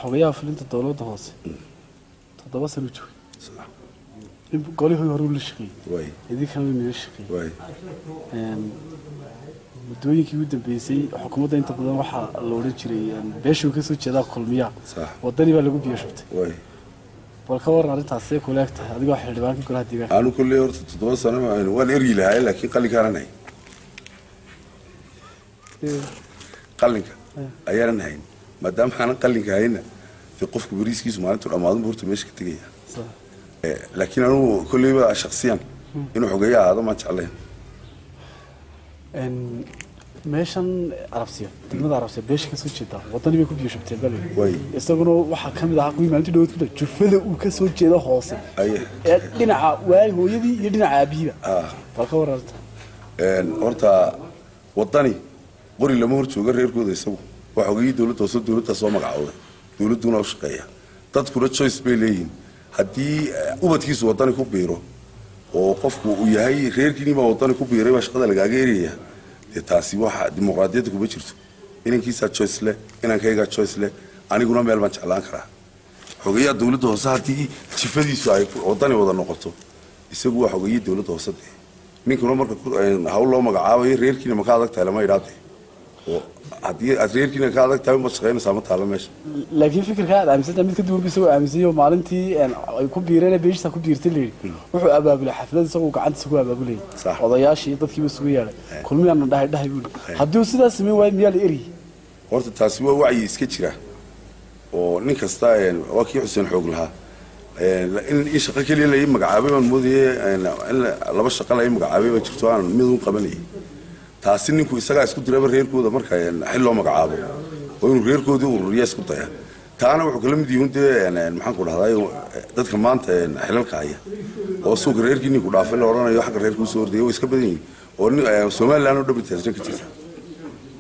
xogayaha fulinta dowladda hoose 7 sano joog in qolihii hore uu la shaqeeyay idinka ma shaqeeyay mudooyinkii ugu dambeysay xukuumadda inta badan waxa la oran jiray beeshu ka soo jeeda kulmiya wadani baa lagu biyo shubtay balka war arintaas ay ku leegtahay adigoo xildhibaanka golaha deegaanka aanu kulli horta 7 sano waan ergi lahaay laakiin qalinkaanay qalinka ayaan hayn maadaama aan qalinka hayna fi qofku bariiskiisu maalintu dhamaado buurta meesha ka tagaya laakiin aanu kulli ba shakhsiyan inuu xogeeyaa aad ma jecleen meeshan arabsiya degmada arabsiya beesha ka soo jeeda wadani bay ku biyo shubtay balay isaguna waxa kamid ah qiimo maalintii dhow ku jufada uu ka soo jeedo hoose dhinaca waay hooyadii iyo dhinaca aabihiba balka wararta horta wadani qori lama hor jooga reerkooda isagu waxa ogeeyay dawladda soo magacaawday dawladuna u shaqeeya dadkuna choice bay leeyihiin haddii ubadkiisu wadani ku biiro oo qofku uu yahay reerkiina wadani ku biiray shaqada lagaaga ereeyaa taasi waxa dimuqraadiyadda ku jirto inankiisa choice leh inankayga choice leh aniguna meel baan jeclaan karaa xogeeyaa dawladda hoose haddii jifadiisu ay wadani wada noqoto isagu waxa ogeeyay dawladda hoose ninkuna marka hawl loo magacaabayo reerkiina ma ka adag tahay lama idhaatay oo haddii reerkiina ka adag tahay ma shaqeynaysaa ma taala meesha laakiin fikirka aad aaminsan mid ka duwan bisoo aaminsan maalintii ay ku biireen beeshta ku biirtay leeyahay wuxuu abaabulay xaflad isagoo gacanta ku abaabulay odayaashii dadkii isugu yeelay kulmiyaan dhahay buu haddii sidaas sameeyay way miyaal eri horta taasi waa wacyi iska jira oo nin kasta waa kii Xuseen xoog lahaa in shaqo kaliya la magacaabay man moodiyay in laba shaqo la magacaabay ba jirto aan mid u qabanay taasi ninku isaga isku diray reerkooda marka xil loo magacaabo oo inuu reerkooda uu riyaas ku tayaa taana wuxuu kala mid yahay maxaan ku dhahday dadka maanta xilalka haya oo suuq reerkiina ku dhaafay la oranayo xaq reerku soo orday oo iska badan yihiin oo Soomaaliland oo dhabta jirta